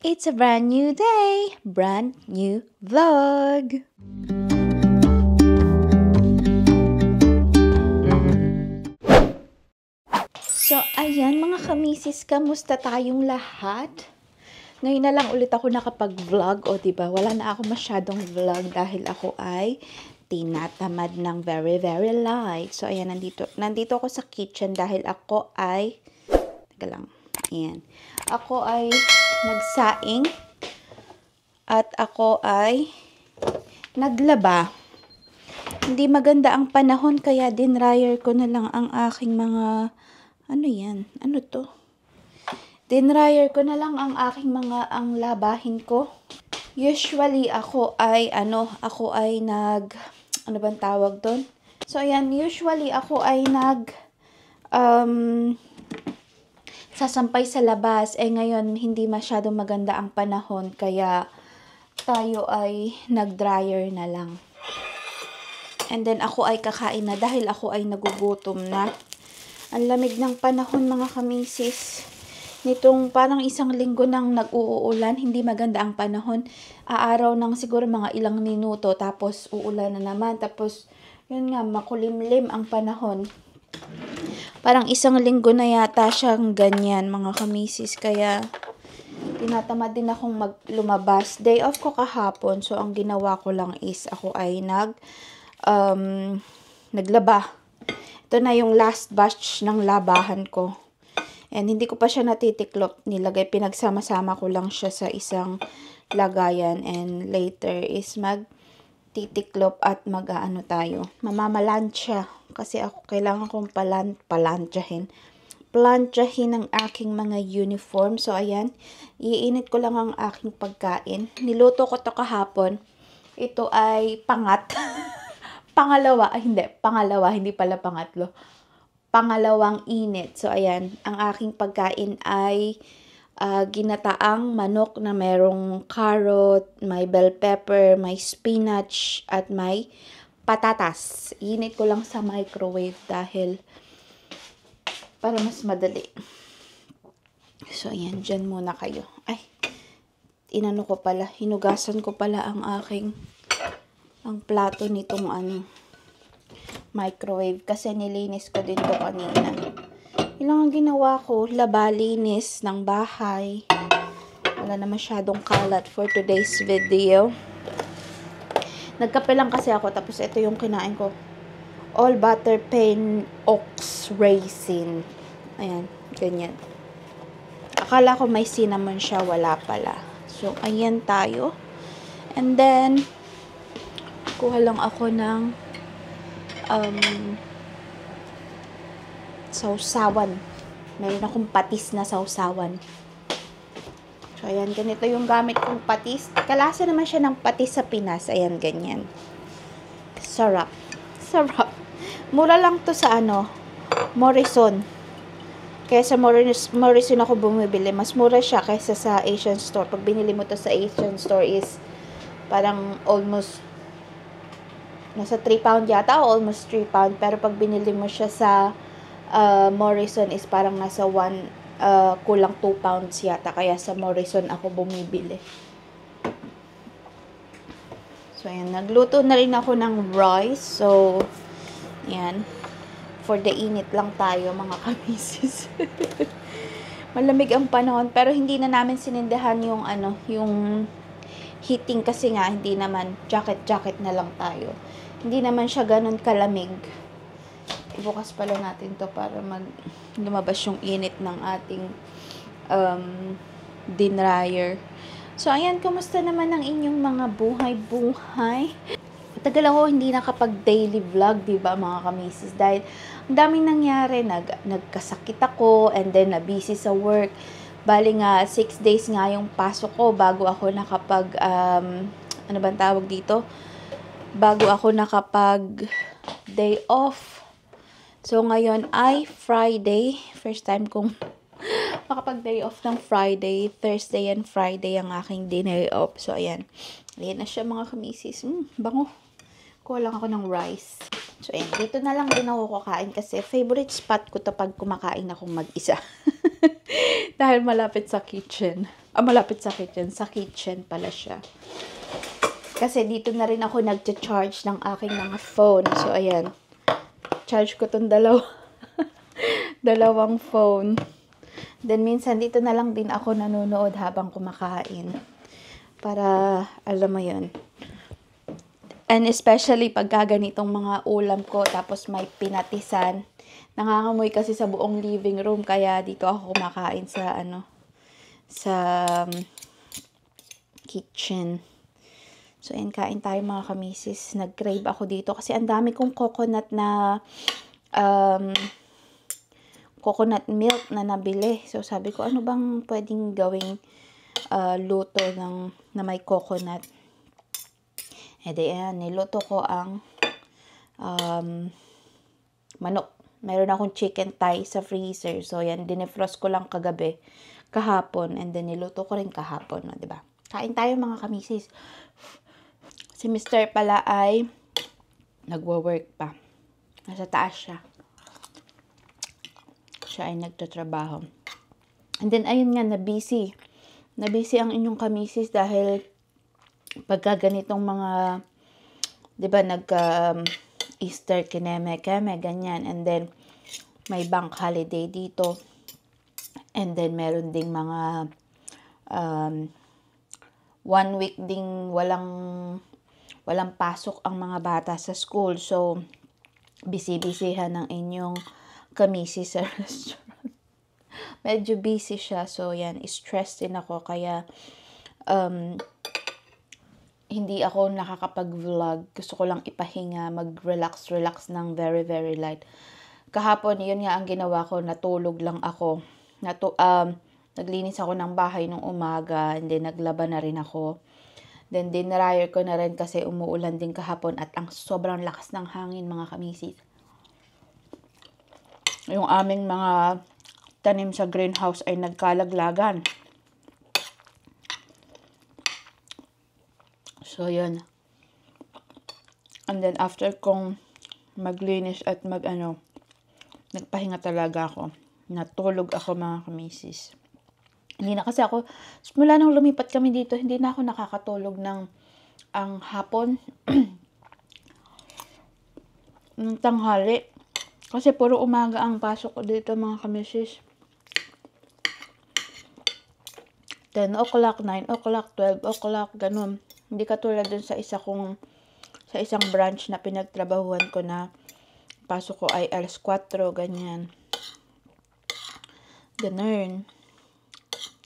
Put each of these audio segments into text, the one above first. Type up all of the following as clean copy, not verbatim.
It's a brand new day, brand new vlog. So, ayan mga kamisis, kamusta tayong lahat? Ngayon na lang ulit ako nakapag-vlog, o diba? Wala na ako masyadong vlog dahil ako ay tinatamad ng very light. So, ayan, nandito ako sa kitchen dahil ako ay, teka lang, ayan. Ako ay nagsaing at ako ay naglaba. Hindi maganda ang panahon kaya dinryer ko na lang ang aking mga, ano yan? Ano to? Dinryer ko na lang ang aking mga, ang labahin ko. Usually ako ay, ano bang tawag doon? So ayan, usually ako ay sasampay sa labas. Ngayon, hindi masyadong maganda ang panahon, kaya tayo ay nag-dryer na lang. And then, ako ay kakain na dahil ako ay nagugutom na. Ang lamig ng panahon, mga kamisis. Nitong parang isang linggo nang nag-uulan, hindi maganda ang panahon. Aaraw ng siguro mga ilang minuto, tapos uulan na naman. Tapos, yun nga, makulimlim ang panahon. Parang isang linggo na yata siyang ganyan, mga kamisis. Kaya, tinatamad din akong lumabas. Day off ko kahapon. So, ang ginawa ko lang is, ako ay naglaba. Ito na yung last batch ng labahan ko. And hindi ko pa siya natitiklop. Pinagsama-sama ko lang siya sa isang lagayan. And later is magtitiklop at mag-aano tayo. Mamamalansya. Kasi ako kailangan kong plantsahin ang aking mga uniform. So, ayan. Iinit ko lang ang aking pagkain. Niluto ko to kahapon. Ito ay pangat. Pangalawa, hindi pala pangatlo. Pangalawang init. So, ayan. Ang aking pagkain ay ginataang manok na merong carrot, may bell pepper, may spinach, at may patatas. Init ko lang sa microwave dahil para mas madali. So, ayan. Dyan muna kayo. Ay, hinugasan ko pala ang plato nitong microwave kasi nilinis ko din to kanina. Ilang ang ginawa ko, linis ng bahay. Wala na masyadong kalat for today's video. Nagkape lang kasi ako, tapos ito yung kinain ko. All butter pain oats raisin. Ayan, ganyan. Akala ko may cinnamon siya, wala pala. So, ayan tayo. And then, kuha lang ako ng sausawan. Meron akong patis na sausawan. So, ayan, ganito yung gamit kong patis. Kalasa naman siya ng patis sa Pinas. Ayan, ganyan. Sarap. Sarap. Mura lang to sa Morrison. Kaya sa Morrison ako bumibili. Mas mura siya kaysa sa Asian store. Pag binili mo to sa Asian store is parang almost nasa 3 pound yata o almost 3 pound. Pero pag binili mo siya sa Morrison is parang nasa kulang 2 pounds yata. Kaya sa Morrison ako bumibili. So, ayan. Nagluto na rin ako ng rice. So, ayan. For the init lang tayo, mga kamisis. Malamig ang panahon. Pero hindi na namin sinindihan yung yung heating kasi nga, hindi naman jacket na lang tayo. Hindi naman siya ganun kalamig. Ibukas pala natin to para lumabas yung init ng ating dinryer. So, ayan, kumusta naman ang inyong mga buhay-buhay? Tagal ako hindi nakapag-daily vlog, diba, mga kamisis? Dahil ang daming nangyari. Nagkasakit ako and then na-busy sa work. Bali nga, 6 days nga yung pasok ko bago ako ano bang tawag dito? Bago ako day off. So, ngayon ay Friday. First time kong makapag-day off ng Friday. Thursday and Friday ang aking day off. So, ayan. Ayan na siya, mga kamisis. Bango. Kuha lang ako ng rice. So, ayan. Dito na lang din ako kakain kasi favorite spot ko to pag kumakain akong mag-isa. Dahil malapit sa kitchen. Malapit sa kitchen. Sa kitchen pala siya. Kasi dito na rin ako nag-charge ng aking mga phone. So, ayan. Charge ko tong dalawang phone. Then, minsan dito na lang din ako nanonood habang kumakain. Para, alam mo yun. And especially pag ganitong mga ulam ko, tapos may pinatisan. Nangangamoy kasi sa buong living room. Kaya dito ako kumakain sa, sa kitchen. So, ayan, kain tayo mga kamisis. Nag-crave ako dito kasi ang dami kong coconut na coconut milk na nabili. So, sabi ko, ano bang pwedeng gawing luto na may coconut? E di, ayan, niluto ko ang manok. Meron akong chicken thigh sa freezer. So, yan, dinefrost ko lang kahapon, and then niluto ko rin kahapon, no, diba? Kain tayo mga kamisis. Si Mr. pala ay nagwo-work pa. Nasa taas siya. Siya ay nagtatrabaho. And then, ayun nga, na-busy. Na-busy ang inyong kamisis dahil pagka ganitong mga, diba, Easter, kineme-keme, ganyan. And then, may bank holiday dito. And then, meron ding mga 1 week ding walang pasok ang mga bata sa school. So, busy-busyhan ng inyong kamisis sa restaurant. Medyo busy siya. So, yan, stressed din ako. Kaya, hindi ako nakakapag-vlog. Gusto ko lang ipahinga, mag-relax ng very, very light. Kahapon, yun nga ang ginawa ko, natulog lang ako. Naglinis ako ng bahay nung umaga, and then naglaba na rin ako. Then, dinryer ko na rin kasi umuulan din kahapon at ang sobrang lakas ng hangin, mga kamisis. Yung aming mga tanim sa greenhouse ay nagkalaglagan. So, yun. And then, after kong maglinis at nagpahinga talaga ako. Natulog ako, mga kamisis. Hindi na kasi ako, mula nung lumipat kami dito, hindi na ako nakakatulog ang hapon. Ng tanghali. Kasi puro umaga ang pasok ko dito, mga kamisis. 10 o'clock, 9 o'clock, 12 o'clock, ganun. Hindi katulad dun sa isang branch na pinagtrabahuan ko na pasok ko ay alas 4, ganyan. Ganun.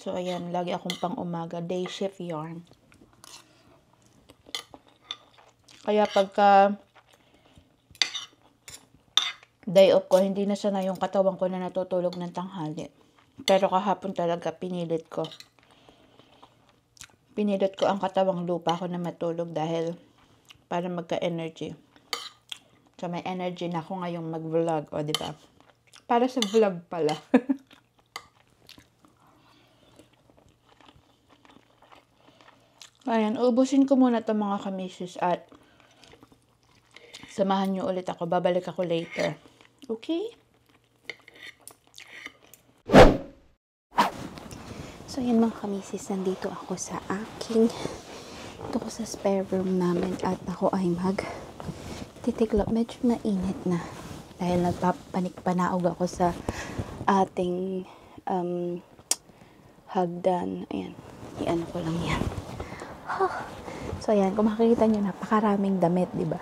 So, ayan, lagi akong pang umaga. Day shift yarn. Kaya pagka day off ko, hindi na sana yung katawan ko na natutulog ng tanghali. Pero kahapon talaga, pinilit ko. Pinilit ko ang katawang lupa ko na matulog dahil para magka-energy. So, may energy na ako ngayong mag-vlog. O, diba? Para sa vlog pala. Ayan, ubusin ko muna itong mga kamisis at samahan nyo ulit ako. Babalik ako later. Okay? So, yan mga kamisis, nandito ako sa ito ko sa spare room namin at ako ay titiklop. Medyo mainit na dahil nagpapanik-panaog ako sa ating hagdan. Ayan, iyan ko lang yan. So, ayan, kung makikita nyo, napakaraming damit, diba?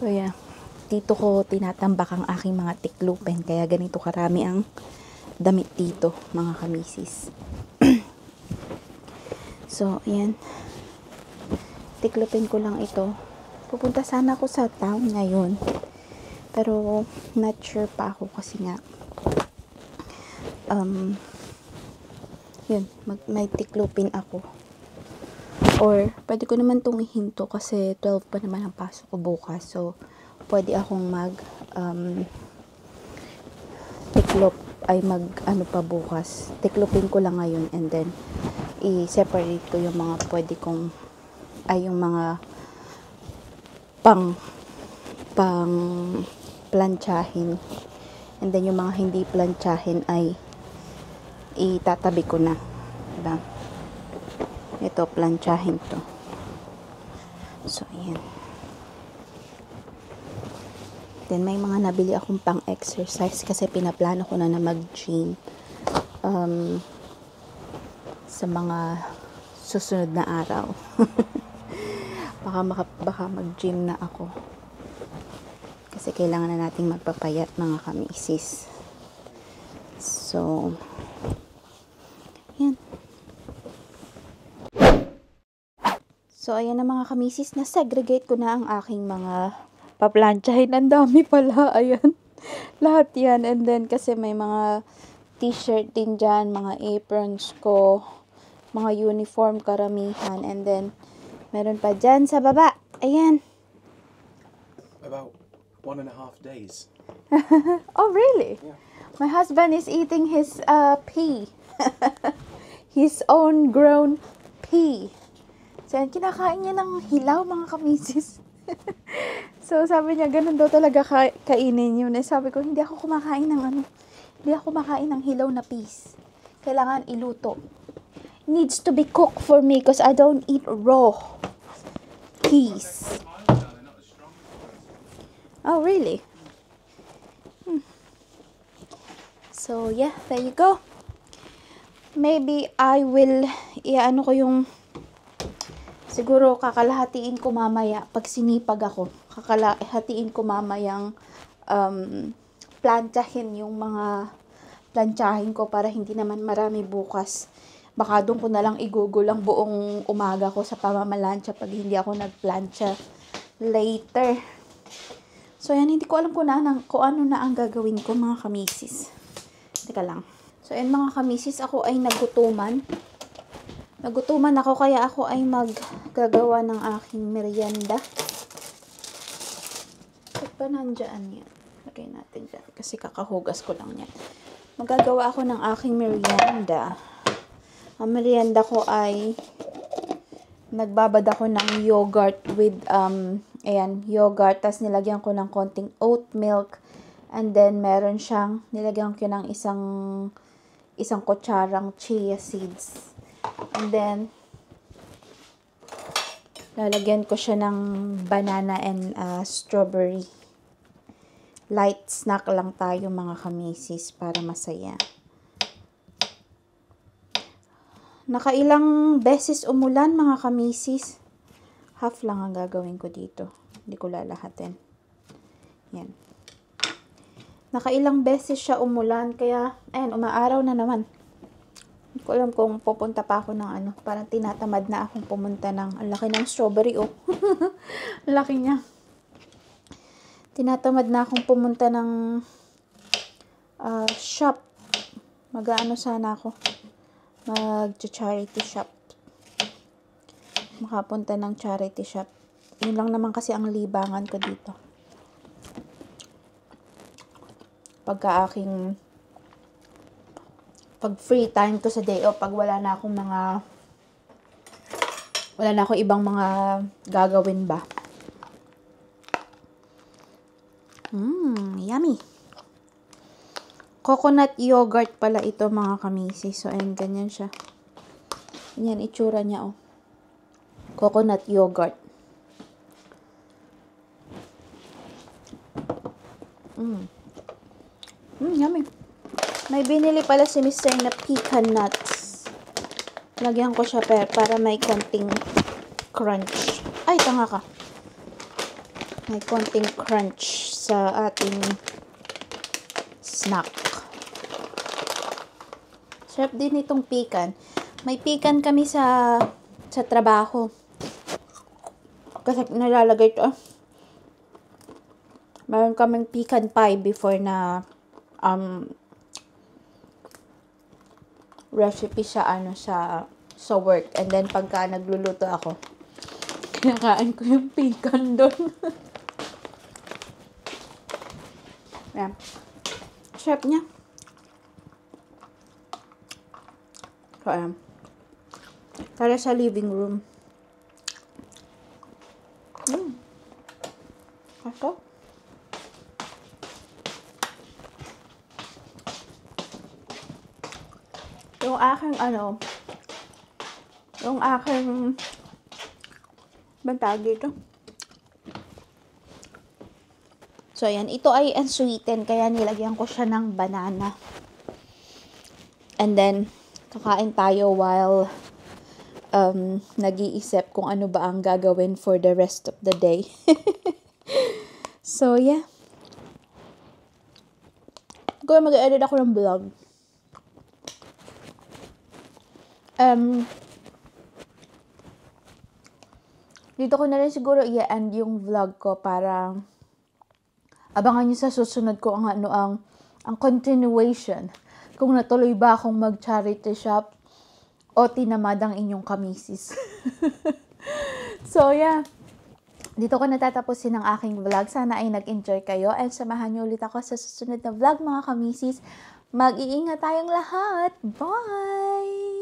So, ayan, dito ko tinatambak ang aking mga tiklupin, kaya ganito karami ang damit dito, mga kamisis. So, ayan, tiklupin ko lang ito. Pupunta sana ako sa town ngayon, pero not sure pa ako kasi nga, yun, may tiklupin ako. Or, pwede ko naman itong ihinto kasi 12 pa naman ang pasok ko bukas. So, pwede akong tiklop ay pa bukas. Tiklopin ko lang ngayon and then i-separate ko yung mga pwede kong yung mga pang plantsahin. And then yung mga hindi plantsahin ay itatabi ko na. Diba? Ito, planchahin to. So, ayan. Then, may mga nabili akong pang-exercise kasi pinaplano ko na mag-gym sa mga susunod na araw. baka mag-gym na ako. Kasi kailangan na nating magpapayat, mga kamisis. So, yan. So, ayan na mga kamisis, na-segregate ko na ang aking mga paplantsahin. Ang dami pala, ayan. Lahat yan. And then, kasi may mga t-shirt din dyan, mga aprons ko, mga uniform karamihan. And then, meron pa dyan sa baba. Ayan. About 1.5 days. Oh, really? Yeah. My husband is eating his pea. His own grown pea. So, yan, kinakain niya ng hilaw, mga kamisis. So, sabi niya, ganun daw talaga kainin yun. Eh, sabi ko, hindi ako kumakain ng hilaw na peas. Kailangan iluto. Needs to be cooked for me because I don't eat raw peas. Oh, really? So, yeah, there you go. Maybe I will, ko yung, siguro kakalahatiin ko mamaya, pag sinipag ako, kakalahatiin ko mamayang planchahin yung mga planchahin ko para hindi naman marami bukas. Baka doon ko na lang igugulang buong umaga ko sa pamamalansya pag hindi ako nagplancha later. So, yan, hindi ko alam kung ano na ang gagawin ko, mga kamisis. Teka lang. So, yan mga kamisis, ako ay nagutuman. Nagutuman ako, kaya ako ay maggagawa ng aking merienda. Ba't ba nandyan yan? Lagay natin dyan, kasi kakahugas ko lang yan. Magagawa ako ng aking merienda. Ang merienda ko ay nagbabad ako ng yogurt with, yogurt. Tas nilagyan ko ng konting oat milk. And then, meron siyang, nilagyan ko ng isang kutsarang chia seeds. And then, lalagyan ko siya ng banana and strawberry. Light snack lang tayo, mga kamisis, para masaya. Nakailang beses umulan, mga kamisis. Half lang ang gagawin ko dito. Hindi ko lalahatin. Yan. Nakailang beses siya umulan, kaya, ayan, umaaraw na naman. Hindi ko alam kung pupunta pa ako ng parang tinatamad na akong pumunta ng, ang laki ng strawberry, oh. Ang laki niya. Tinatamad na akong pumunta ng shop. Mag-aano sana ako. Mag-charity shop. Makapunta ng charity shop. Yun lang naman kasi ang libangan ko dito. Pag free time ko sa day off, pag wala na akong ibang mga gagawin ba. Yummy. Coconut yogurt pala ito, mga kamisis. So, ayun, ganyan siya. Ganyan, itsura niya, oh. Coconut yogurt. Yummy. May binili pala si Mr. na pecan nuts. Lagyan ko siya para may konting crunch. Ay, tanga ka. May konting crunch sa ating snack. Sarap din itong pecan. May pecan kami sa trabaho. Kasi nalalagay ito. Meron kaming pecan pie before na recipe sa sa work. And then pagka nagluluto ako, kinakain ko yung pecan doon. Yan. Sarap niya. So, ayan. Tara sa living room. Ako? Yung aking bantag dito. So, ayan. Ito ay unsweetened, kaya nilagyan ko siya ng banana. And then, kakain tayo while nag-iisip kung ano ba ang gagawin for the rest of the day. So, yeah. Siguro mag-edit ako ng vlog. Dito ko na rin siguro i-end yung vlog ko para abangan nyo sa susunod ko ang continuation. Kung natuloy ba akong mag-charity shop o tinamad ang inyong kamisis. So, yeah. Dito ko natatapusin ang aking vlog. Sana ay nag-enjoy kayo and samahan nyo ulit ako sa susunod na vlog, mga kamisis. Mag-iingat tayong lahat. Bye!